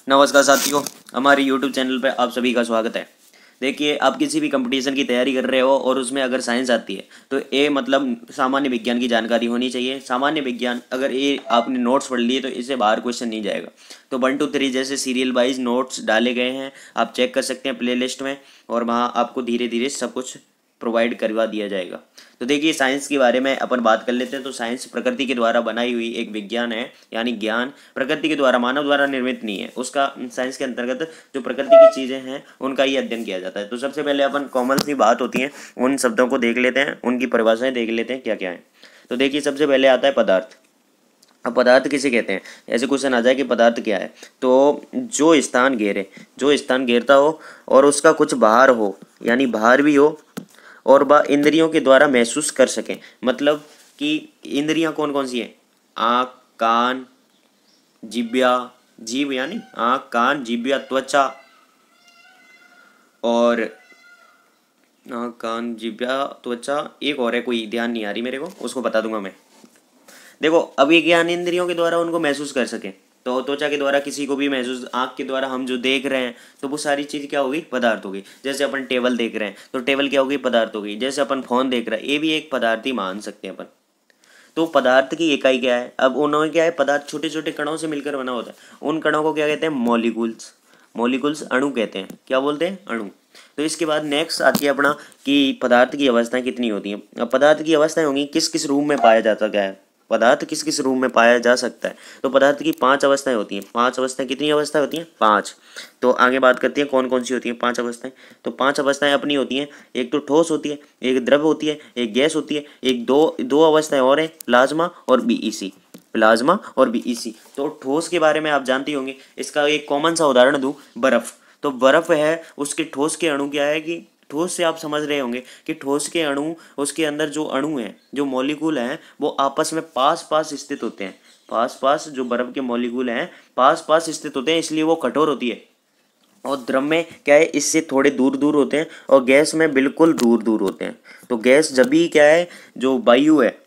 नमस्कार साथियों, हमारे YouTube चैनल पर आप सभी का स्वागत है। देखिए, आप किसी भी कंपटीशन की तैयारी कर रहे हो और उसमें अगर साइंस आती है तो ये मतलब सामान्य विज्ञान की जानकारी होनी चाहिए। सामान्य विज्ञान अगर ये आपने नोट्स पढ़ लिए तो इससे बाहर क्वेश्चन नहीं जाएगा। तो 1 2 3 जैसे सीरियल वाइज नोट्स डाले गए हैं, आप चेक कर सकते हैं प्लेलिस्ट में, और वहाँ आपको धीरे धीरे सब कुछ प्रोवाइड करवा दिया जाएगा। तो देखिए, साइंस के बारे में अपन बात कर लेते हैं। तो साइंस प्रकृति के द्वारा बनाई हुई एक विज्ञान है, यानी ज्ञान प्रकृति के द्वारा, मानव द्वारा निर्मित नहीं है। उसका साइंस के अंतर्गत जो प्रकृति की चीज़ें हैं उनका ही अध्ययन किया जाता है। तो सबसे पहले अपन कॉमन सी बात होती है उन शब्दों को देख लेते हैं, उनकी परिभाषाएं देख लेते हैं क्या क्या है। तो देखिए, सबसे पहले आता है पदार्थ। अब पदार्थ किसे कहते हैं, ऐसे क्वेश्चन आ जाए कि पदार्थ क्या है, तो जो स्थान घेरता हो और उसका कुछ बाहर हो, यानी बाहर भी हो और वह इंद्रियों के द्वारा महसूस कर सकें। मतलब कि इंद्रियां कौन कौन सी हैं? आँख, कान, जिब्या, जीभ यानी आँख, कान, जिब्या, त्वचा, और आँख, कान, जिब्या, त्वचा, एक और है, कोई ध्यान नहीं आ रही मेरे को, उसको बता दूंगा मैं। देखो, अब ये ज्ञान इंद्रियों के द्वारा उनको महसूस कर सकें, तो त्वचा के द्वारा किसी को भी महसूस, आँख के द्वारा हम जो देख रहे हैं तो वो सारी चीज़ क्या होगी? पदार्थ होगी। जैसे अपन टेबल देख रहे हैं तो टेबल क्या होगी? पदार्थ होगी। जैसे अपन फोन देख रहे हैं, ये भी एक पदार्थ ही मान सकते हैं अपन। तो पदार्थ की इकाई क्या है? अब उन्होंने क्या है, पदार्थ छोटे छोटे कणों से मिलकर बना होता है। उन कणों को क्या कहते हैं? मॉलिक्यूल्स। मॉलिक्यूल्स अणु कहते हैं। क्या बोलते हैं? अणु। तो इसके बाद नेक्स्ट आती है अपना कि पदार्थ की अवस्थाएं कितनी होती हैं। अब पदार्थ की अवस्थाएं होंगी किस किस रूप में पाया जाता है, पदार्थ किस किस रूप में पाया जा सकता है। तो पदार्थ की 5 अवस्थाएं होती हैं। 5 अवस्थाएं, कितनी अवस्थाएं होती हैं? 5। तो आगे बात करते हैं कौन कौन सी होती हैं 5 अवस्थाएं। तो 5 अवस्थाएं अपनी होती हैं, एक तो ठोस होती है, एक द्रव होती है, एक गैस होती है, एक दो अवस्थाएं और हैं, प्लाज्मा और बीईसी। प्लाज्मा और बीईसी। तो ठोस के बारे में आप जानते होंगे। इसका एक कॉमन सा उदाहरण दूं, बर्फ। तो बर्फ है, उसके ठोस के अणु क्या है कि ठोस से आप समझ रहे होंगे कि ठोस के अणु, उसके अंदर जो अणु हैं, जो मॉलिक्यूल हैं, वो आपस में पास पास स्थित होते हैं। पास पास जो बर्फ के मॉलिक्यूल हैं पास पास स्थित होते हैं, इसलिए वो कठोर होती है। और द्रव में क्या है, इससे थोड़े दूर दूर होते हैं, और गैस में बिल्कुल दूर दूर होते हैं। तो गैस जब भी क्या है, जो वायु है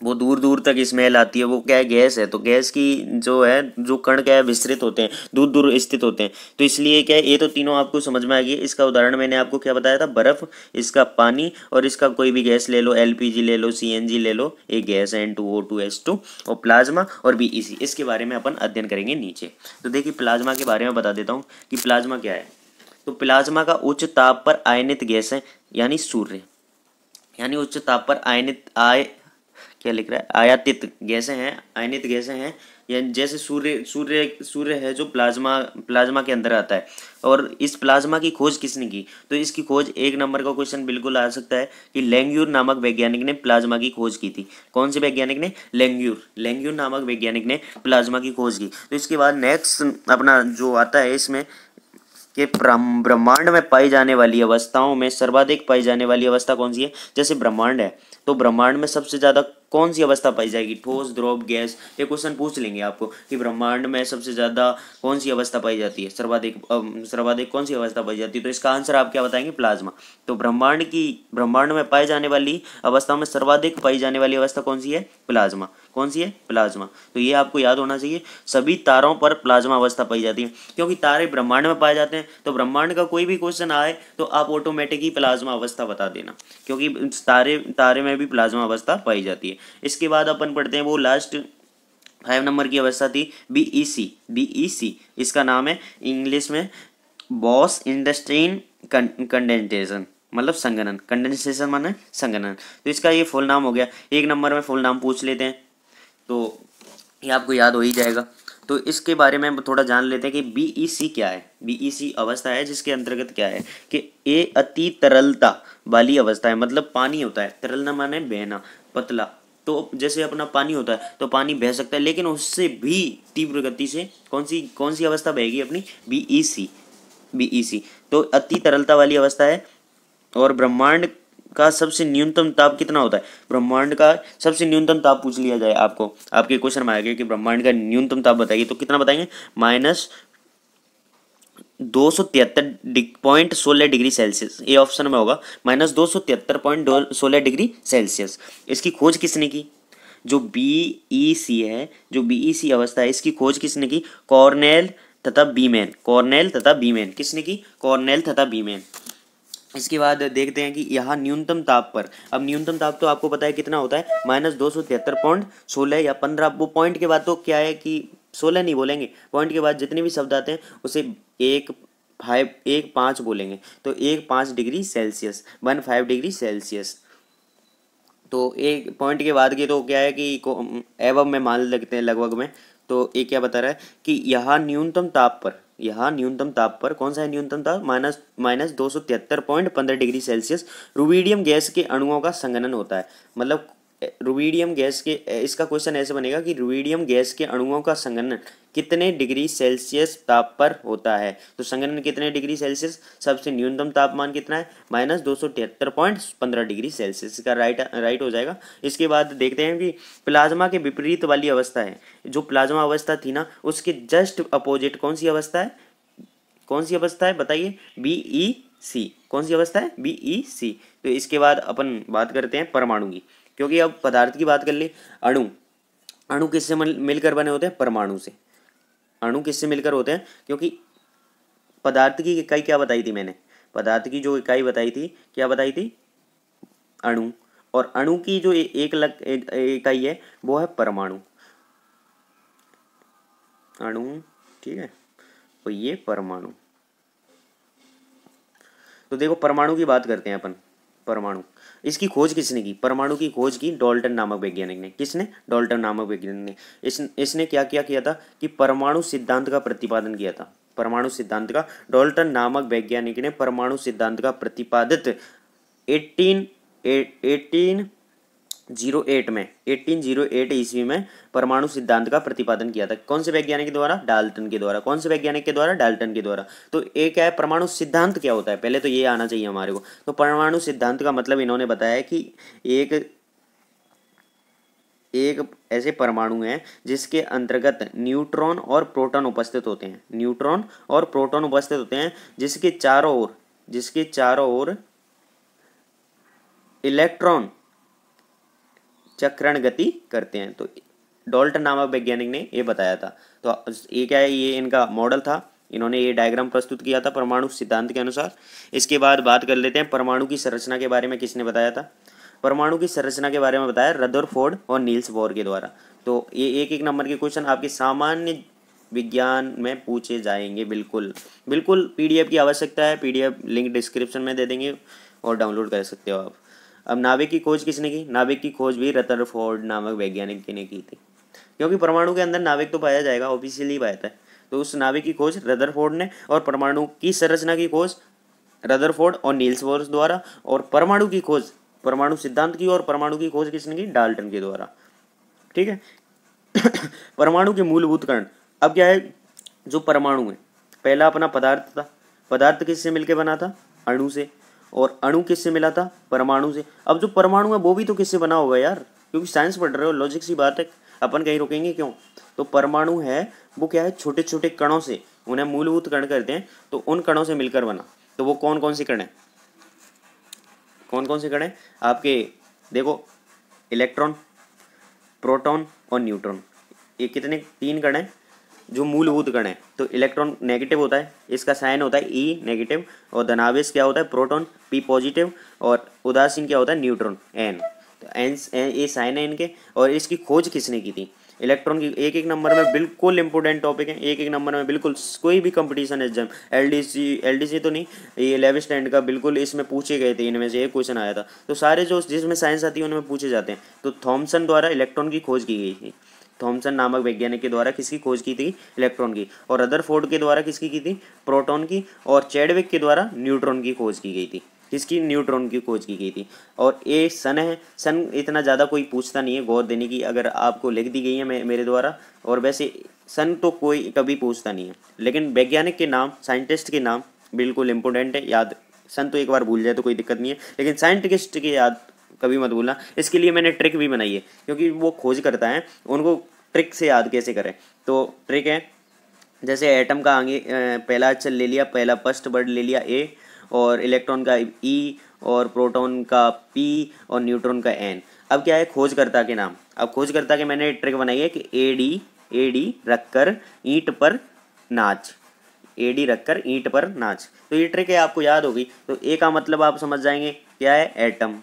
वो दूर दूर तक स्मेल आती है, वो क्या है? गैस है। तो गैस की जो है, जो कण क्या है, विस्तृत होते हैं, दूर दूर स्थित होते हैं। तो इसलिए क्या है, ये तो तीनों आपको समझ में आ गई। इसका उदाहरण मैंने आपको क्या बताया था? बर्फ, इसका पानी, और इसका कोई भी गैस ले लो, एलपीजी ले लो, सीएनजी ले लो, एक गैस है N2O2S2, और प्लाज्मा और बीईसी। इसके बारे में अपन अध्ययन करेंगे नीचे। तो देखिए, प्लाज्मा के बारे में बता देता हूँ कि प्लाज्मा क्या है। तो प्लाज्मा का उच्च ताप पर आयनित गैस है, यानी सूर्य, यानी उच्च ताप पर क्या लिख रहा है? आयातित गैसें हैं, आयनित गैसें हैं। या जैसे सूर्य है जो प्लाज्मा के अंदर आता है। और इस प्लाज्मा की खोज किसने की? तो इसकी खोज 1 नंबर का क्वेश्चन बिल्कुल आ सकता है कि लैंग्यूर नामक वैज्ञानिक ने प्लाज्मा की खोज की थी। कौन से वैज्ञानिक ने? लैंग्यूर नामक वैज्ञानिक ने प्लाज्मा की खोज की। तो इसके बाद नेक्स्ट अपना जो आता है इसमें कि ब्रह्मांड में पाई जाने वाली अवस्थाओं में सर्वाधिक पाई जाने वाली अवस्था कौन सी है? जैसे ब्रह्मांड है तो ब्रह्मांड में सबसे ज़्यादा कौन सी अवस्था पाई जाएगी? ठोस, द्रव, गैस। ये क्वेश्चन पूछ लेंगे आपको कि ब्रह्मांड में सबसे ज़्यादा कौन सी अवस्था पाई जाती है, सर्वाधिक कौन सी अवस्था पाई जाती है? तो इसका आंसर आप क्या बताएंगे? प्लाज्मा। तो ब्रह्मांड में पाई जाने वाली अवस्था में सर्वाधिक पाई जाने वाली अवस्था कौन सी है? प्लाज्मा। कौन सी है? प्लाज्मा। तो ये आपको याद होना चाहिए। सभी तारों पर प्लाज्मा अवस्था पाई जाती है, क्योंकि तारे ब्रह्मांड में पाए जाते हैं। तो ब्रह्मांड का कोई भी क्वेश्चन आए तो आप ऑटोमेटिक ही प्लाज्मा अवस्था बता देना, क्योंकि तारे में भी प्लाज्मा अवस्था पाई जाती है। इसके बाद अपन पढ़ते हैं वो लास्ट 5 नंबर की अवस्था थी बीईसी। इसका नाम है इंग्लिश में बॉस इंडस्ट्रीन कंडेंसेशन, मतलब संघनन। कंडेंसेशन माने संघनन। तो इसका ये फुल नाम हो गया। 1 नंबर में फुल नाम पूछ लेते हैं तो ये आपको याद हो ही जाएगा। तो इसके बारे में थोड़ा जान लेते हैं कि बीईसी क्या है। बीईसी अवस्था है जिसके अंतर्गत क्या है कि ये अति तरलता वाली अवस्था है। मतलब पानी होता है, तरलना माने बहना, पतला। तो जैसे अपना पानी होता है तो पानी बह सकता है, लेकिन उससे भी तीव्र गति से कौन सी अवस्था बहेगी अपनी? बीईसी। तो अति तरलता वाली अवस्था है। और ब्रह्मांड का सबसे न्यूनतम ताप कितना होता है? ब्रह्मांड का सबसे न्यूनतम ताप पूछ लिया जाए आपको, आपके क्वेश्चन में आएगा कि ब्रह्मांड का न्यूनतम ताप बताइए, तो कितना बताएंगे? -273.16 डिग्री सेल्सियस। ये ऑप्शन में होगा, -273.16 डिग्री सेल्सियस। इसकी खोज किसने की? जो बीईसी है, जो बीईसी अवस्था है, इसकी खोज किसने की? कॉर्नेल तथा बीमैन, कॉर्नेल तथा बीमैन, किसने की? कॉर्नेल तथा बीमैन। इसके बाद देखते हैं कि यहाँ न्यूनतम ताप पर, अब न्यूनतम ताप तो आपको पता है कितना होता है, -273.16 या 15। वो पॉइंट के बाद तो क्या है कि 16 नहीं बोलेंगे, पॉइंट के बाद जितने भी शब्द आते हैं उसे 1.5 बोलेंगे, तो 1.5 डिग्री सेल्सियस, 15 डिग्री सेल्सियस। तो एक पॉइंट के बाद के तो क्या है कि एवं में मान लगते हैं लगभग में। तो ये क्या बता रहा है कि यहाँ न्यूनतम ताप पर, यहाँ न्यूनतम ताप पर कौन सा है न्यूनतम ताप? -273.15 डिग्री सेल्सियस रुबिडियम गैस के अणुओं का संघनन होता है। मतलब रुबिडियम गैस के, इसका क्वेश्चन ऐसे बनेगा कि रुबिडियम गैस के अणुओं का संघनन कितने डिग्री सेल्सियस ताप पर होता है? तो संघनन कितने डिग्री सेल्सियस, सबसे न्यूनतम तापमान कितना है? -273.15 डिग्री सेल्सियस, इसका राइट हो जाएगा। इसके बाद देखते हैं कि प्लाज्मा के विपरीत वाली अवस्था है, जो प्लाज्मा अवस्था थी ना उसके जस्ट अपोजिट कौन सी अवस्था है? कौन सी अवस्था है बताइए? BEC। कौन सी अवस्था है? BEC। तो इसके बाद अपन बात करते हैं परमाणु की, क्योंकि अब पदार्थ की बात कर ली। अणु किससे मिलकर बने होते हैं? परमाणु से। अणु किससे मिलकर होते हैं? क्योंकि पदार्थ की इकाई क्या बताई थी मैंने? पदार्थ की जो इकाई बताई थी, क्या बताई थी? अणु। और अणु की जो एक इकाई है वो है परमाणु। अणु, ठीक है, तो ये परमाणु। तो देखो परमाणु की बात करते हैं अपन। परमाणु, इसकी खोज किसने की? परमाणु की खोज की डाल्टन नामक वैज्ञानिक ने। किसने? डाल्टन नामक वैज्ञानिक ने। इसने क्या क्या किया था कि परमाणु सिद्धांत का प्रतिपादन किया था। परमाणु सिद्धांत का, डाल्टन नामक वैज्ञानिक ने परमाणु सिद्धांत का प्रतिपादित 1808 ईस्वी में परमाणु सिद्धांत का प्रतिपादन किया था। कौन से वैज्ञानिक के द्वारा? डाल्टन के द्वारा। कौन से वैज्ञानिक के द्वारा? डाल्टन के द्वारा। तो एक क्या है परमाणु सिद्धांत क्या होता है, पहले तो ये आना चाहिए हमारे को। तो परमाणु सिद्धांत का मतलब इन्होंने बताया कि एक ऐसे परमाणु है जिसके अंतर्गत न्यूट्रॉन और प्रोटॉन उपस्थित होते हैं। न्यूट्रॉन और प्रोटॉन उपस्थित होते हैं, जिसके चारों ओर इलेक्ट्रॉन चक्रण गति करते हैं। तो डाल्टन नामक वैज्ञानिक ने ये बताया था। तो ये क्या है? ये इनका मॉडल था, इन्होंने ये डायग्राम प्रस्तुत किया था परमाणु सिद्धांत के अनुसार। इसके बाद बात कर लेते हैं परमाणु की संरचना के बारे में। किसने बताया था? परमाणु की संरचना के बारे में बताया रदरफोर्ड और नील्स बोर के द्वारा। तो ये एक नंबर के क्वेश्चन आपके सामान्य विज्ञान में पूछे जाएंगे। बिल्कुल PDF की आवश्यकता है, PDF लिंक डिस्क्रिप्शन में दे देंगे और डाउनलोड कर सकते हो आप। अब नाभिक की खोज किसने की? नाभिक की खोज भी रदरफोर्ड नामक वैज्ञानिक ने की थी, क्योंकि परमाणु के अंदर नाभिक तो पाया जाएगा, ऑब्वियसली पाया है। तो उस नाभिक की खोज रदरफोर्ड ने, और परमाणु की संरचना की खोज रदरफोर्ड और नील्स बोर द्वारा, और परमाणु की खोज, परमाणु सिद्धांत की और परमाणु की खोज किसने की? डाल्टन के द्वारा। ठीक है। परमाणु के मूलभूत कण, अब क्या है? जो परमाणु है, पहला अपना पदार्थ था। पदार्थ किससे मिलकर बना था? अणु से। और अणु किससे मिला था? परमाणु से। अब जो परमाणु है वो भी तो किससे बना होगा यार, क्योंकि साइंस पढ़ रहे हो, लॉजिक सी बात है, अपन कहीं रुकेंगे क्यों? तो परमाणु है वो क्या है? छोटे छोटे कणों से, उन्हें मूलभूत कण करते हैं, तो उन कणों से मिलकर बना। तो वो कौन कौन से कण है? कौन कौन से कण है आपके? देखो, इलेक्ट्रॉन, प्रोटॉन और न्यूट्रॉन, ये कितने? 3 कण है जो मूलभूत कण है। तो इलेक्ट्रॉन नेगेटिव होता है, इसका साइन होता है E नेगेटिव, और धनावेश क्या होता है? प्रोटॉन P पॉजिटिव, और उदासीन क्या होता है? Neutron N। तो N ये साइन है इनके। और इसकी खोज किसने की थी? इलेक्ट्रॉन की। एक नंबर में बिल्कुल इंपॉर्टेंट टॉपिक है, एक नंबर में बिल्कुल कोई भी कंपटीशन एग्जाम, LDC तो नहीं, ये 11th स्टैंडर्ड का बिल्कुल इसमें पूछे गए थे, इनमें से एक क्वेश्चन आया था। तो सारे जो जिसमें साइंस आती है उनमें पूछे जाते हैं। तो थॉमसन द्वारा इलेक्ट्रॉन की खोज की गई थी। थॉमसन नामक वैज्ञानिक के द्वारा किसकी खोज की थी? इलेक्ट्रॉन की। और रदरफोर्ड के द्वारा किसकी की थी? प्रोटॉन की। और चैडविक के द्वारा न्यूट्रॉन की खोज की गई थी। किसकी? न्यूट्रॉन की खोज की गई थी। और ये सन है, सन इतना ज़्यादा कोई पूछता नहीं है, गौर देने की अगर आपको लिख दी गई है मेरे द्वारा। और वैसे सन तो कोई कभी पूछता नहीं है, लेकिन वैज्ञानिक के नाम, साइंटिस्ट के नाम बिल्कुल इंपॉर्टेंट है, याद। सन तो एक बार भूल जाए तो कोई दिक्कत नहीं है, लेकिन साइंटिस्ट की याद कभी मत भूलना। इसके लिए मैंने ट्रिक भी बनाई है, क्योंकि वो खोज करता है, उनको ट्रिक से याद कैसे करें। तो ट्रिक है, जैसे एटम का आगे पहला अक्षर ले लिया, पहला फर्स्ट वर्ड ले लिया A, और इलेक्ट्रॉन का E, और प्रोटॉन का P, और न्यूट्रॉन का N। अब क्या है? खोजकर्ता के नाम। अब खोजकर्ता के मैंने ट्रिक बनाई है कि AD रखकर ईंट पर नाच, एडी रखकर ईंट पर नाच। तो ये ट्रिक है, आपको याद होगी। तो ए का मतलब आप समझ जाएंगे क्या है, एटम।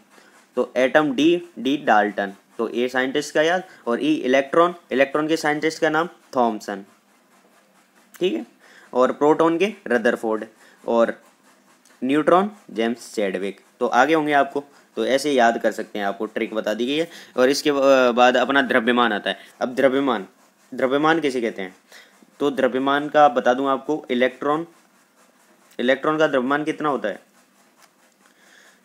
तो एटम डी डाल्टन, तो ए साइंटिस्ट का याद, और ई इलेक्ट्रॉन, इलेक्ट्रॉन के साइंटिस्ट का नाम थॉमसन, ठीक है। और प्रोटॉन के रदरफोर्ड, और न्यूट्रॉन जेम्स चैडविक। तो आगे होंगे आपको, तो ऐसे याद कर सकते हैं, आपको ट्रिक बता दी गई है। और इसके बाद अपना द्रव्यमान आता है। अब द्रव्यमान, द्रव्यमान किसे कहते हैं? तो द्रव्यमान का बता दूं आपको, इलेक्ट्रॉन, इलेक्ट्रॉन का द्रव्यमान कितना होता है?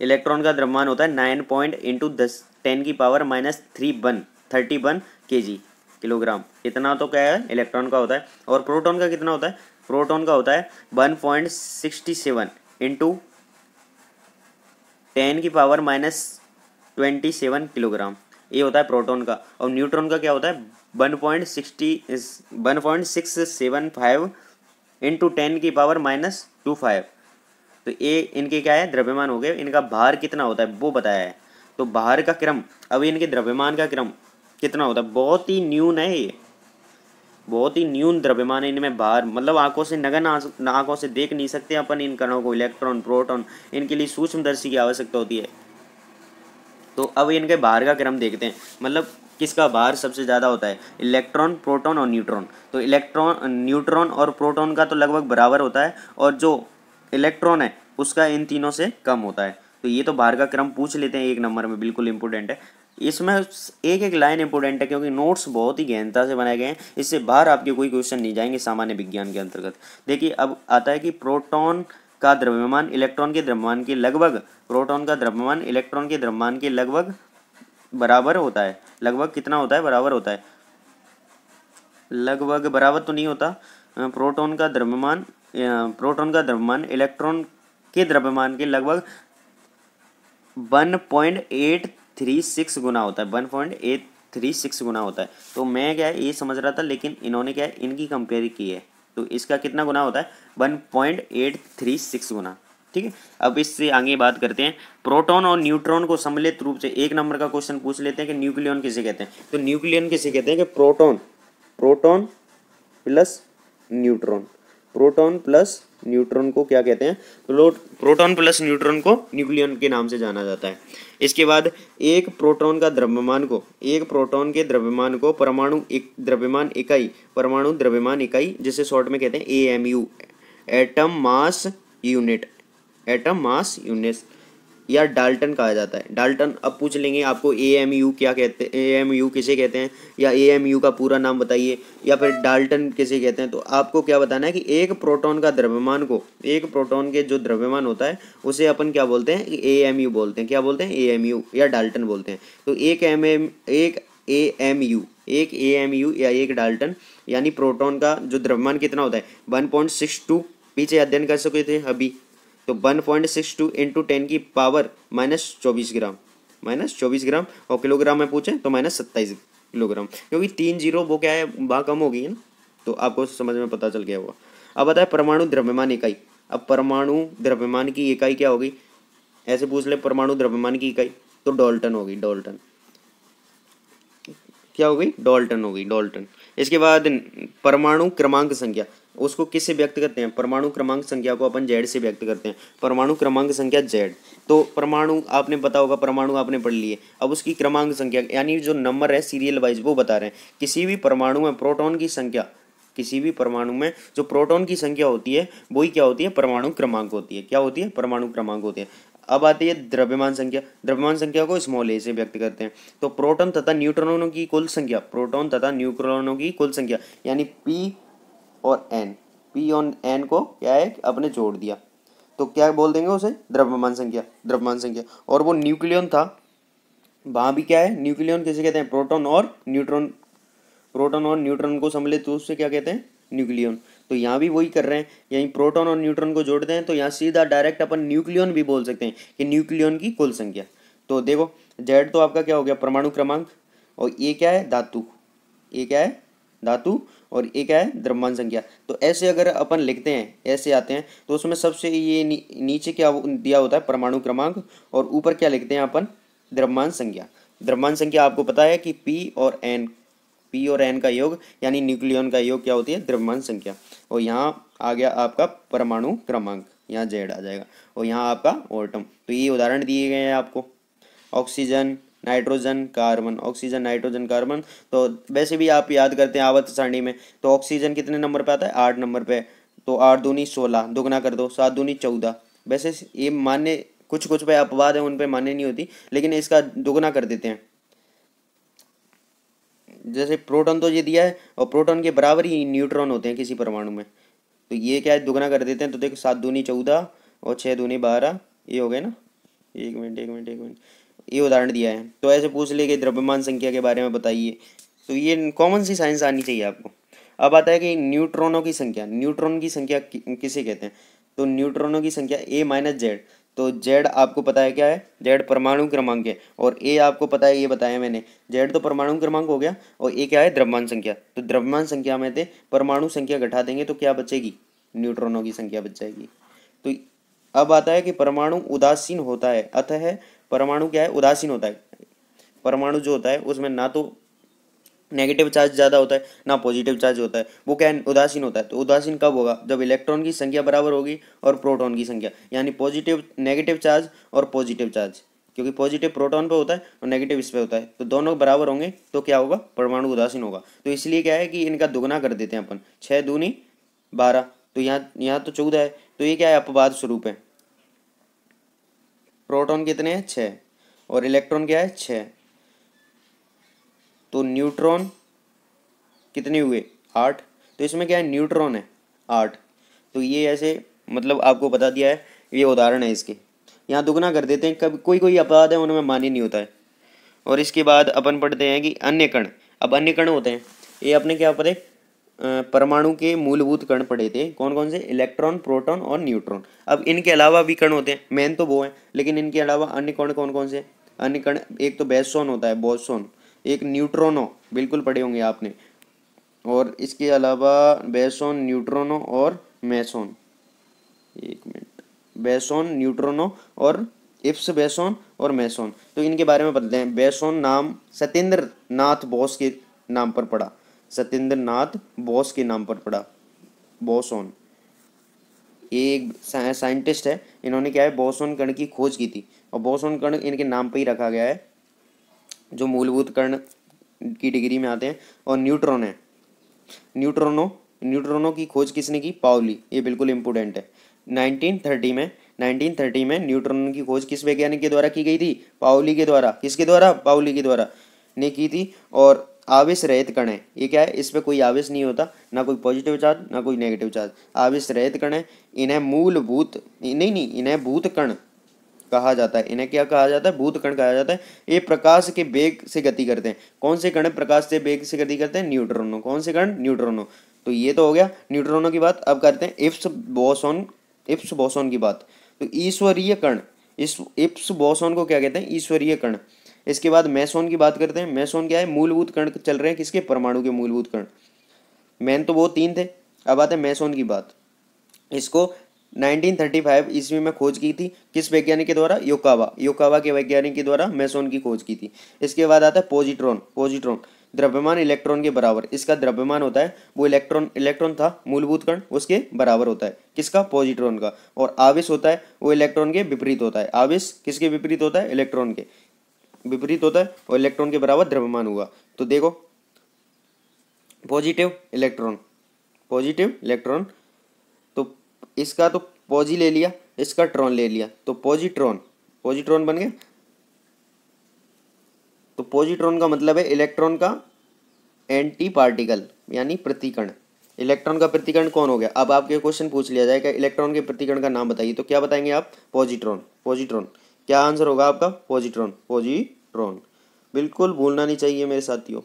इलेक्ट्रॉन का द्रव्यमान होता है 9 पॉइंट इंटू 10⁻³ kg, किलोग्राम। इतना तो क्या है, इलेक्ट्रॉन का होता है। और प्रोटॉन का कितना होता है? प्रोटॉन का होता है 1.67 इंटू 10⁻27 किलोग्राम, ये होता है प्रोटॉन का। और न्यूट्रॉन का क्या होता है? 1.675 इंटू 10⁻⁻²5। तो ये इनके क्या है, द्रव्यमान हो गए। इनका भार कितना होता है वो बताया है। तो भार का क्रम, अब इनके द्रव्यमान का क्रम कितना होता है? बहुत ही न्यून है ये, बहुत ही न्यून द्रव्यमान है इनमें। भार मतलब आंखों से नगन आंखों से देख नहीं सकते अपन इन कणों को, इलेक्ट्रॉन प्रोटॉन, इनके लिए सूक्ष्मदर्शी की आवश्यकता होती है। तो अब इनके भार का क्रम देखते हैं, मतलब किसका भार सबसे ज़्यादा होता है? इलेक्ट्रॉन, प्रोटॉन और न्यूट्रॉन। तो इलेक्ट्रॉन, न्यूट्रॉन और प्रोटॉन का तो लगभग बराबर होता है, और जो इलेक्ट्रॉन है उसका इन तीनों से कम होता है। तो ये तो भार का क्रम पूछ लेते हैं 1 नंबर में, बिल्कुल इंपॉर्टेंट है। इसमें एक एक लाइन इंपॉर्टेंट है, क्योंकि नोट्स बहुत ही गहनता से बनाए गए हैं। इससे बाहर आपके कोई क्वेश्चन नहीं जाएंगे सामान्य विज्ञान के अंतर्गत। देखिए अब आता है कि प्रोटॉन का द्रव्यमान इलेक्ट्रॉन के द्रव्यमान के लगभग, प्रोटॉन का द्रव्यमान इलेक्ट्रॉन के द्रव्यमान के लगभग बराबर होता है। लगभग कितना होता है? बराबर होता है। लगभग बराबर तो नहीं होता। प्रोटॉन का द्रव्यमान इलेक्ट्रॉन के द्रव्यमान के लगभग 1.836 गुना होता है। 1.836 गुना होता है। तो मैं क्या है ये समझ रहा था, लेकिन इन्होंने क्या है इनकी कंपेयर की है। तो इसका कितना गुना होता है? 1.836 गुना, ठीक है। अब इससे आगे बात करते हैं, प्रोटॉन और न्यूट्रॉन को सम्मिलित रूप से 1 नंबर का क्वेश्चन पूछ लेते हैं कि न्यूक्लियन किसे कहते हैं। तो न्यूक्लियन किसे कहते हैं कि proton plus neutron, proton plus neutron को क्या कहते हैं? प्रोटॉन प्लस न्यूट्रॉन को न्यूक्लियन के नाम से जाना जाता है। इसके बाद एक प्रोटॉन के द्रव्यमान को परमाणु द्रव्यमान इकाई, परमाणु द्रव्यमान इकाई जिसे शॉर्ट में कहते हैं AMU, एटम मास यूनिट, या डाल्टन कहा जाता है। डाल्टन अब पूछ लेंगे आपको AMU क्या कहते हैं, AMU किसे कहते हैं, या AMU का पूरा नाम बताइए, या फिर डाल्टन किसे कहते हैं। तो आपको क्या बताना है कि एक प्रोटॉन का द्रव्यमान को, एक प्रोटॉन के जो द्रव्यमान होता है उसे अपन क्या बोलते हैं? AMU बोलते हैं। क्या बोलते हैं? AMU या डाल्टन बोलते हैं। तो एक AMU या एक डाल्टन यानी प्रोटॉन का जो द्रव्यमान कितना होता है? 1.62, पीछे अध्ययन कर सके थे अभी। तो 1.62 इंटू 10⁻⁻24 ग्राम, -24 ग्राम, और किलोग्राम में पूछे तो -27 किलोग्राम, क्योंकि 3 जीरो वो क्या है वहाँ कम हो गई है ना। तो आपको समझ में पता चल गया होगा। अब बताए परमाणु द्रव्यमान इकाई। अब परमाणु द्रव्यमान की इकाई क्या होगी? ऐसे पूछ ले परमाणु द्रव्यमान की इकाई, तो डाल्टन होगी। डाल्टन क्या हो गई? डाल्टन हो गई, डाल्टन। इसके बाद परमाणु क्रमांक संख्या, उसको किससे व्यक्त करते हैं? परमाणु क्रमांक संख्या को अपन Z से व्यक्त करते हैं। परमाणु क्रमांक संख्या Z। तो परमाणु आपने पता होगा, परमाणु आपने पढ़ लिए। अब उसकी क्रमांक संख्या यानी जो नंबर है सीरियल वाइज वो बता रहे हैं। किसी भी परमाणु में प्रोटॉन की संख्या, किसी भी परमाणु में जो प्रोटॉन की संख्या होती है वही क्या होती है? परमाणु क्रमांक होती है। क्या होती है? परमाणु क्रमांक होती है। अब आती है द्रव्यमान संख्या। द्रव्यमान संख्या को a से व्यक्त करते हैं। तो प्रोटॉन तथा न्यूट्रॉनों की कुल संख्या, प्रोटॉन तथा न्यूट्रॉनों की कुल संख्या यानी P और N को क्या है अपने जोड़ दिया, तो क्या बोल देंगे उसे? द्रव्यमान संख्या, द्रव्यमान संख्या। और वो न्यूक्लियन था, वहाँ भी क्या है? न्यूक्लियन किसे कहते हैं? प्रोटॉन और न्यूट्रॉन को सम्मिलित रूप से क्या कहते हैं? न्यूक्लियन। तो यहाँ भी वही कर रहे हैं, यहीं प्रोटॉन और न्यूट्रॉन को जोड़ते हैं। तो यहाँ सीधा डायरेक्ट अपन न्यूक्लियन भी बोल सकते हैं कि न्यूक्लियन की कुल संख्या। तो देखो Z तो आपका क्या हो गया? परमाणु क्रमांक। और ये क्या है? धातु। ये क्या है? धातु। और ये क्या है? द्रव्यमान संख्या। तो ऐसे अगर अपन लिखते हैं, ऐसे आते हैं, तो उसमें सबसे ये नीचे क्या दिया होता है? परमाणु क्रमांक। और ऊपर क्या लिखते हैं अपन? द्रव्यमान संख्या। द्रव्यमान संख्या आपको पता है कि P और N P और N का योग यानी न्यूक्लियन का योग क्या होती है? द्रव्यमान संख्या। और यहाँ आ गया आपका परमाणु क्रमांक, यहाँ Z आ जाएगा, और यहाँ आपका ऑटम। तो ये उदाहरण दिए गए हैं आपको, oxygen, nitrogen, carbon, oxygen, nitrogen, carbon. तो वैसे भी आप याद करते हैं आवर्त सारणी में, तो ऑक्सीजन कितने नंबर पे आता है? 8 नंबर पे। तो 8 दूनी 16, दुगना कर दो, 7 दूनी 14। वैसे ये मान्य, कुछ कुछ पे अपवाद है, उन पे मान्य नहीं होती, लेकिन इसका दुगना कर देते हैं। जैसे प्रोटॉन तो ये दिया है, और प्रोटॉन के बराबर ही न्यूट्रॉन होते हैं किसी परमाणु में, तो ये क्या है? दुगना कर देते हैं। तो देखो 7 दूनी 14 और 6 दूनी 12, ये हो गए ना। एक मिनट एक मिनट एक मिनट, ये उदाहरण दिया है। तो ऐसे पूछ ले कि द्रव्यमान संख्या के बारे में बताइए, तो ये कॉमन सी साइंस आनी चाहिए आपको। अब आता है कि न्यूट्रॉनों की संख्या, न्यूट्रॉन की संख्या किसे कहते हैं? तो न्यूट्रॉनों की संख्या A माइनस जेड। तो जेड आपको पता है क्या है? जेड परमाणु क्रमांक है, और ए आपको पता है, ये बताया मैंने। जेड तो परमाणु क्रमांक हो गया, और ए क्या है? द्रव्यमान संख्या। तो द्रव्यमान संख्या में से परमाणु संख्या घटा देंगे तो क्या बचेगी? न्यूट्रॉनों की संख्या बच जाएगी। तो अब आता है कि परमाणु उदासीन होता है, अतः परमाणु क्या है? उदासीन होता है। परमाणु जो होता है उसमें ना तो नेगेटिव चार्ज ज़्यादा होता है, ना पॉजिटिव चार्ज होता है, वो क्या है? उदासीन होता है। तो उदासीन कब होगा? जब इलेक्ट्रॉन की संख्या बराबर होगी और प्रोटॉन की संख्या, यानी पॉजिटिव नेगेटिव चार्ज और पॉजिटिव चार्ज, क्योंकि पॉजिटिव प्रोटॉन पे होता है और नेगेटिव इस पे होता है, तो दोनों बराबर होंगे तो क्या होगा? परमाणु उदासीन होगा। तो इसलिए क्या है कि इनका दुगना कर देते हैं अपन, 6 दूनी 12। तो यहाँ तो 14 है, तो ये क्या है? अपवाद स्वरूप है। प्रोटॉन कितने हैं? 6, और इलेक्ट्रॉन क्या है? 6। तो न्यूट्रॉन कितने हुए? 8। तो इसमें क्या है? न्यूट्रॉन है 8। तो ये ऐसे मतलब आपको बता दिया है, ये उदाहरण है इसके। यहाँ दुगना कर देते हैं, कभी कोई कोई अपवाद है उनमें मान्य नहीं होता है। और इसके बाद अपन पढ़ते हैं कि अन्य कण। अब अन्य कण होते हैं, ये अपने क्या पढ़े? परमाणु के मूलभूत कण पढ़े थे। कौन कौन से? इलेक्ट्रॉन, प्रोटॉन और न्यूट्रॉन। अब इनके अलावा भी कण होते हैं, मेन तो वो है, लेकिन इनके अलावा अन्य कण कौन कौन से? अन्य कण, एक तो बोसॉन होता है, बोसॉन। एक न्यूट्रोनो, बिल्कुल पढ़े होंगे आपने। और इसके अलावा बोसॉन, न्यूट्रोनो और मेसॉन। एक मिनट, बोसॉन, न्यूट्रोनो और इप्स बोसॉन और मेसॉन। तो इनके बारे में बताते हैं। बोसॉन नाम सत्येंद्र नाथ बोस के नाम पर पड़ा, सत्येंद्र नाथ बोस के नाम पर पड़ा बोसॉन। एक साइंटिस्ट है, इन्होंने क्या है? बोसॉन कण की खोज की थी, और बोसॉन कण इनके नाम पर ही रखा गया है, जो मूलभूत कण की डिग्री में आते हैं। और न्यूट्रॉन है, न्यूट्रॉनों की खोज किसने की? पाउली। ये बिल्कुल इंपॉर्टेंट है। 1930 में न्यूट्रॉन की खोज किस वैज्ञानिक के द्वारा की गई थी? पाउली के द्वारा। किसके द्वारा? पाउली के द्वारा ने की थी। और आवेश रहित कण है, ये क्या है? इस पे कोई आवेश नहीं होता, ना कोई पॉजिटिव चार्ज ना कोई नेगेटिव चार्ज, आवेश रहित कण है। इन्हें मूलभूत नहीं, इन्हें भूत कण कहा जाता है। इन्हें क्या कहा जाता है? भूत कण कहा जाता है। ये प्रकाश के वेग से गति करते हैं। कौन से कण प्रकाश से वेग से गति करते हैं? न्यूट्रॉनो। कौन से कण? न्यूट्रॉनो। तो ये तो हो गया न्यूट्रॉनो की बात। अब करते हैं इप्स बोसॉन की बात। तो ईश्वरीय कण, इस इप्स बोसॉन को क्या कहते हैं? ईश्वरीय कण। इसके बाद मेसॉन की बात करते हैं। मेसॉन क्या है? मूलभूत कण चल रहे हैं किसके? परमाणु के मूलभूत कण। मेन तो वो 3 थे। अब आते हैं मेसॉन की बात। इसको 1935 ईस्वी में खोज की थी, किस वैज्ञानिक के द्वारा? योकावा के वैज्ञानिक के द्वारा मेसॉन की खोज की थी। इसके बाद आता है पॉजिट्रॉन, द्रव्यमान इलेक्ट्रॉन के बराबर। इसका द्रव्यमान होता है, वो इलेक्ट्रॉन था मूलभूत कण, उसके बराबर होता है। किसका? पॉजिट्रॉन का। और आवेश होता है, वो इलेक्ट्रॉन के विपरीत होता है। आवेश किसके विपरीत होता है? इलेक्ट्रॉन के विपरीत होता है, और इलेक्ट्रॉन के बराबर द्रव्यमान हुआ। तो देखो, पॉजिटिव इलेक्ट्रॉन, तो इसका तो पॉजी ले लिया, इसका ट्रॉन ले लिया, तो पॉजिट्रॉन बन गया। तो पॉजिट्रॉन का मतलब है इलेक्ट्रॉन का एंटी पार्टिकल, यानी प्रतिकण। इलेक्ट्रॉन का प्रतिकण कौन हो गया? अब आपके क्वेश्चन पूछ लिया जाएगा इलेक्ट्रॉन के प्रतिकण का नाम बताइए, तो क्या बताएंगे आप? पॉजिट्रॉन। क्या आंसर होगा आपका? पॉजिट्रॉन। बिल्कुल भूलना नहीं चाहिए मेरे साथियों।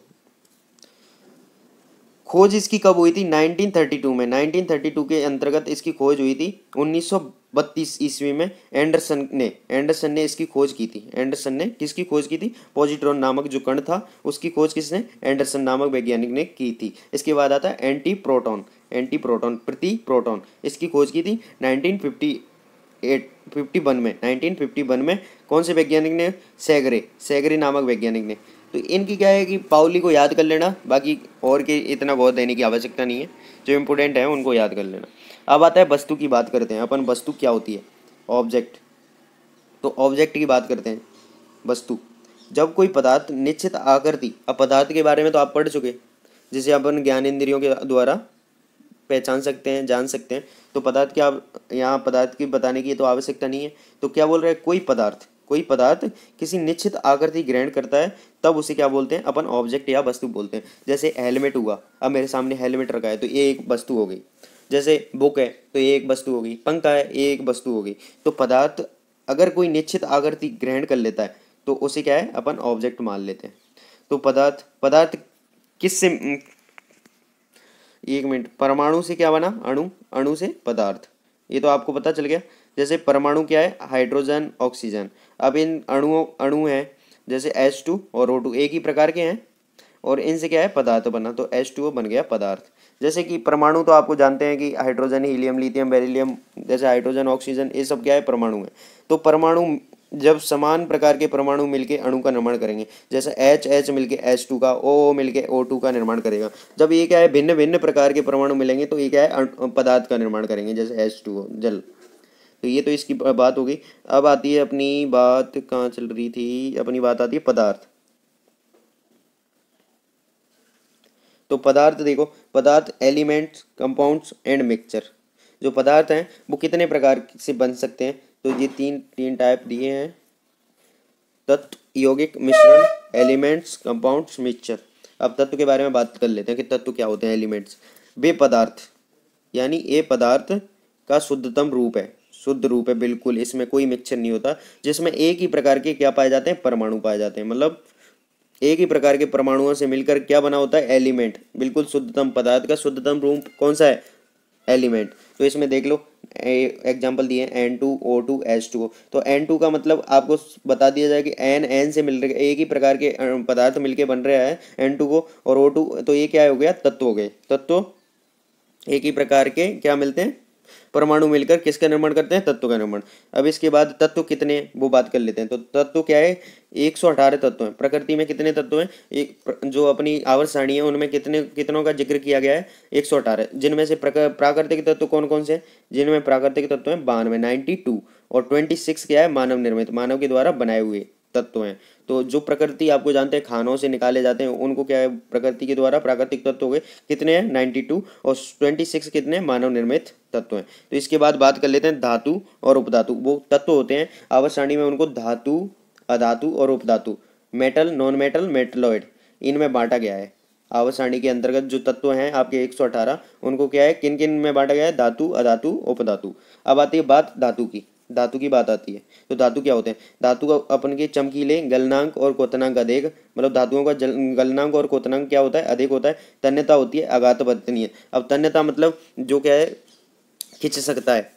खोज इसकी कब हुई थी? 1932 में। 1932 के अंतर्गत इसकी खोज हुई थी। 1932 ईस्वी में एंडरसन ने इसकी खोज की थी। एंडरसन ने किसकी खोज की थी? पॉजिट्रॉन नामक जो कण था, उसकी खोज किसने? एंडरसन नामक वैज्ञानिक ने की थी। इसके बाद आता है एंटी प्रोटॉन, प्रति प्रोटॉन। इसकी खोज की थी 1951 में। 1951 में कौन से वैज्ञानिक ने? सेगरे नामक वैज्ञानिक ने। तो इनकी क्या है कि पाउली को याद कर लेना, बाकी और के इतना बहुत देने की आवश्यकता नहीं है, जो इम्पोर्टेंट है उनको याद कर लेना। अब आता है वस्तु की बात करते हैं अपन। वस्तु क्या होती है? ऑब्जेक्ट। तो ऑब्जेक्ट की बात करते हैं। वस्तु, जब कोई पदार्थ निश्चित आकृति, अब पदार्थ के बारे में तो आप पढ़ चुके, जिसे अपन ज्ञानेंद्रियों के द्वारा पहचान सकते हैं, जान सकते हैं। तो पदार्थ क्या, यहाँ पदार्थ की बताने की तो आवश्यकता नहीं है। तो क्या बोल रहे हैं? कोई पदार्थ किसी निश्चित आकृति ग्रहण करता है, तब उसे क्या बोलते हैं? अपन ऑब्जेक्ट या वस्तु बोलते हैं। जैसे हेलमेट हुआ, अब मेरे सामने हेलमेट रखा है तो ये एक वस्तु हो गई। जैसे बुक है तो ये एक वस्तु हो गई, पंखा है ये एक वस्तु हो गई। तो पदार्थ अगर कोई निश्चित आकृति ग्रहण कर लेता है तो उसे क्या है? अपन ऑब्जेक्ट मान लेते हैं। तो पदार्थ पदार्थ किससे, एक मिनट, परमाणु से क्या बना? अणु, अणु से पदार्थ, ये तो आपको पता चल गया। जैसे परमाणु क्या है? Hydrogen, oxygen. अब इन अणु हैं जैसे H2 और O2 एक ही प्रकार के हैं, और इनसे क्या है? पदार्थ बना, तो H2O बन गया पदार्थ। जैसे कि परमाणु तो आपको जानते हैं कि हाइड्रोजन, हीलियम, लिथियम, बेरिलियम, जैसे हाइड्रोजन, ऑक्सीजन, ये सब क्या है? परमाणु है। तो परमाणु जब समान प्रकार के परमाणु मिलके अणु का निर्माण करेंगे, जैसे H मिलके H2 का, O मिलके O2 का निर्माण करेगा। जब ये क्या है? भिन्न भिन्न प्रकार के परमाणु मिलेंगे तो ये क्या है? पदार्थ का निर्माण करेंगे, जैसे H2O, जल। तो ये तो इसकी बात हो गई। अब आती है अपनी बात, कहाँ चल रही थी अपनी बात? आती है पदार्थ। तो पदार्थ देखो, पदार्थ एलिमेंट्स, कंपाउंड्स एंड मिक्सचर। जो पदार्थ हैं वो कितने प्रकार से बन सकते हैं? तो ये तीन टाइप दिए हैं: तत्व, यौगिक, मिश्रण, एलिमेंट्स, कंपाउंड्स, मिक्सचर। अब तत्व के बारे में बात कर लेते हैं कि तत्व क्या होते हैं। एलिमेंट्स, वे पदार्थ, यानी ये पदार्थ का शुद्धतम रूप है, शुद्ध रूप है बिल्कुल, इसमें कोई मिक्सचर नहीं होता, जिसमें एक ही प्रकार के क्या पाए जाते हैं? परमाणु पाए जाते हैं। मतलब एक ही प्रकार के परमाणुओं से मिलकर क्या बना होता है? एलिमेंट। बिल्कुल शुद्धतम पदार्थ का शुद्धतम रूप कौन सा है? एलिमेंट। तो इसमें देख लो एग्जाम्पल दिए N2O2 H2O। तो N2 का मतलब आपको बता दिया जाए कि N से मिल रहे, एक ही प्रकार के पदार्थ मिलके बन रहा है N2 को, और O2, तो ये क्या हो गया? तत्व हो गए। तत्व एक ही प्रकार के क्या मिलते हैं? परमाणु मिलकर किसका निर्माण करते हैं? तत्व का निर्माण। अब इसके बाद तत्व कितने, वो बात कर लेते हैं। तो तत्व क्या है? 118 तत्व हैं। प्रकृति में कितने तत्व हैं? एक जो अपनी आवर्त सारणी है उनमें कितनों का जिक्र किया गया है? 118। जिनमें से प्राकृतिक तत्व कौन कौन से? जिनमें प्राकृतिक तत्व हैं 92, 92, और 26 क्या है? मानव निर्मित, मानव के द्वारा बनाए हुए तत्व हैं। तो जो प्रकृति आपको जानते हैं खानों से निकाले जाते हैं, उनको क्या है? प्रकृति के द्वारा प्राकृतिक तत्व हो गए। कितने हैं? 92, और 26 कितने? मानव निर्मित तत्व हैं। तो इसके बाद बात कर लेते हैं धातु और उपधातु। वो तत्व होते हैं आवर्त सारणी में, उनको धातु, अधातु और उपधातु, मेटल, नॉन मेटल, मेटलॉइड, इनमें बांटा गया है। आवर्त सारणी के अंतर्गत जो तत्व हैं आपके 118, उनको क्या है? किन किन में बांटा गया है? धातु, अधातु, उपधातु। अब आती है बात धातु की। धातु की बात आती है। तो धातु क्या होते हैं? धातु का अपन के चमकीले, गलनांक और क्वथनांक अधिक, मतलब धातुओं का गलनांक और क्वथनांक क्या होता है? अधिक होता है। तन्यता होती है, आघात वर्तनीय। अब तन्यता मतलब जो क्या है? खिंच सकता है,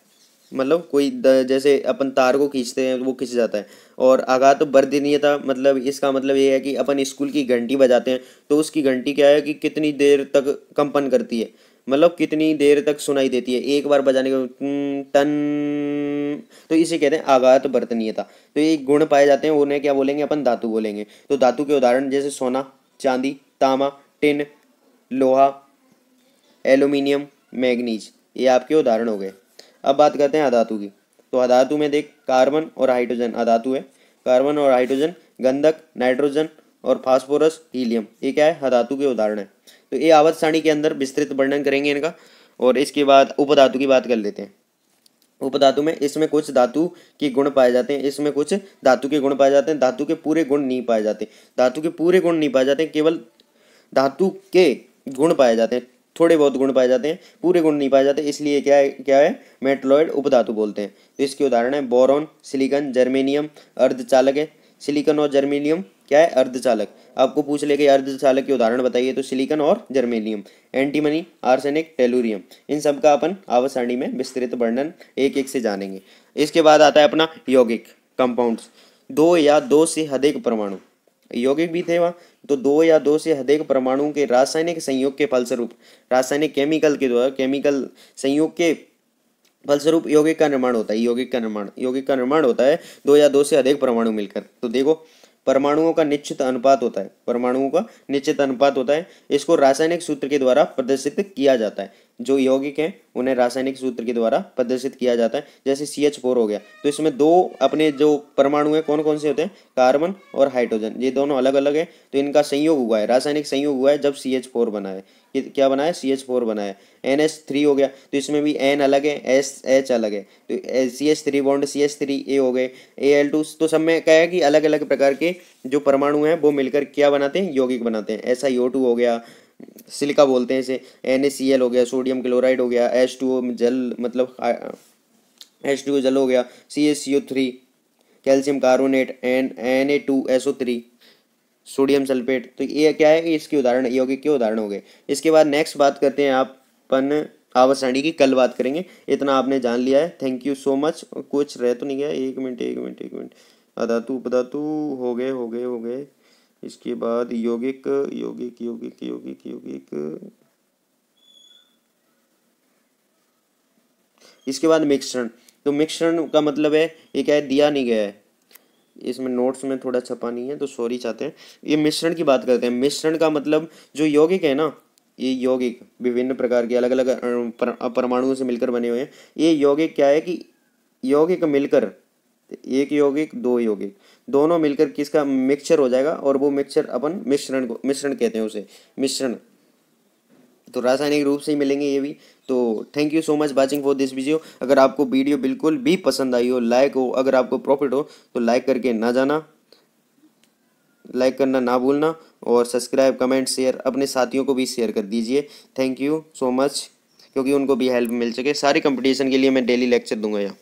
मतलब कोई जैसे अपन तार को खींचते हैं वो खिंच जाता है। और आघात वर्धनीयता मतलब इसका मतलब ये है कि अपन स्कूल की घंटी बजाते हैं तो उसकी घंटी क्या है कि कितनी देर तक कंपन करती है, मतलब कितनी देर तक सुनाई देती है। एक बार बजाने के टन, तो इसे कहते हैं आघात वर्तनीयता। तो ये गुण पाए जाते हैं, उन्हें क्या बोलेंगे? अपन धातु बोलेंगे। तो धातु के उदाहरण जैसे सोना, चांदी, तांबा, टिन, लोहा, एल्यूमिनियम, मैग्नीज, ये आपके उदाहरण हो गए। अब बात करते हैं अधातु की। तो अधातु में देख, कार्बन और हाइड्रोजन अधातु है। कार्बन और हाइड्रोजन, गंधक, नाइट्रोजन और फास्फोरस, हीलियम, ये क्या है? अधातु के उदाहरण है। तो ये आवर्त सारणी के अंदर विस्तृत वर्णन करेंगे इनका। और इसके बाद उपधातु की बात कर लेते हैं। उपधातु में इसमें कुछ धातु के गुण पाए जाते हैं, इसमें कुछ धातु के गुण पाए जाते हैं। धातु के पूरे गुण नहीं पाए जाते, धातु के पूरे गुण नहीं पाए जाते, केवल धातु के गुण पाए जाते हैं, थोड़े बहुत गुण पाए जाते हैं, पूरे गुण नहीं पाए जाते। इसलिए क्या है? मेटलॉइड उपधातु बोलते हैं। तो इसके उदाहरण है बोरॉन, सिलिकॉन, जर्मेनियम अर्धचालक है। सिलिकॉन और जर्मेनियम क्या है? अर्धचालक। आपको पूछ ले कि अर्धचालक के उदाहरण बताइए, तो सिलिकॉन और जर्मेनियम। एंटीमनी, आर्सेनिक, टेलुरियम, इन सब का अपन आवर्त सारणी में विस्तृत वर्णन एक एक से जानेंगे। इसके बाद आता है अपना यौगिक, कंपाउंड्स। दो या दो से अधिक परमाणु, यौगिक भी थे वहाँ। तो दो या दो से अधिक परमाणुओं के रासायनिक संयोग के फलस्वरूप, रासायनिक केमिकल के द्वारा, केमिकल संयोग के फलस्वरूप यौगिक का निर्माण होता है। यौगिक का निर्माण होता है दो या दो से अधिक परमाणु मिलकर। तो देखो, परमाणुओं का निश्चित अनुपात होता है, परमाणुओं का निश्चित अनुपात होता है। इसको रासायनिक सूत्र के द्वारा प्रदर्शित किया जाता है। जो यौगिक हैं उन्हें रासायनिक सूत्र के द्वारा प्रदर्शित किया जाता है। जैसे CH4 हो गया, तो इसमें दो अपने जो परमाणु हैं कौन कौन से होते हैं, कार्बन और हाइड्रोजन, ये दोनों अलग अलग है। तो इनका संयोग हुआ है, रासायनिक संयोग हुआ है जब CH4 बना है। क्या बना है, CH4 बना है। NH3 हो गया, तो इसमें भी N अलग है, SH अलग है, तो CH3 बॉन्ड CH3A हो गए, Al2। तो सब में क्या है कि अलग अलग प्रकार के जो परमाणु हैं वो मिलकर क्या बनाते हैं, यौगिक बनाते हैं। SiO2 हो गया, सिलिका बोलते हैं इसे, NaCl हो गया, सोडियम क्लोराइड हो गया, H2O जल मतलब H2O जल हो गया, CaCO3 calcium carbonate, Na2SO3 sodium sulphate. तो ये क्या है कि इसके उदाहरण, यौगिक के उदाहरण हो गए। इसके बाद नेक्स्ट बात करते हैं अपन आवर्त सारणी की, कल बात करेंगे। इतना आपने जान लिया है, थैंक यू सो मच। कुछ रह तो नहीं गया, एक मिनट। अधातु उपधातु हो गए। इसके बाद यौगिक। इसके बाद मिश्रण। तो मिश्रण का मतलब है, ये क्या है, दिया नहीं गया है इसमें, नोट्स में थोड़ा छपा नहीं है तो सॉरी चाहते हैं। ये मिश्रण की बात करते हैं। मिश्रण का मतलब जो यौगिक है ना, ये यौगिक विभिन्न प्रकार के अलग अलग परमाणुओं से मिलकर बने हुए हैं। ये यौगिक क्या है कि यौगिक मिलकर, एक यौगिक दो यौगिक दोनों मिलकर किसका मिक्सचर हो जाएगा, और वो मिक्सचर अपन मिश्रण कहते हैं उसे, मिश्रण। तो रासायनिक रूप से ही मिलेंगे ये भी। तो thank you so much watching for this video. अगर आपको वीडियो बिल्कुल भी पसंद आई हो, लाइक हो, अगर आपको प्रॉफिट हो तो लाइक करके ना जाना, लाइक करना ना भूलना, और सब्सक्राइब, कमेंट, शेयर अपने साथियों को भी शेयर कर दीजिए। थैंक यू सो मच, क्योंकि उनको भी हेल्प मिल सके। सारी कंपटीशन के लिए मैं डेली लेक्चर दूंगा यहाँ।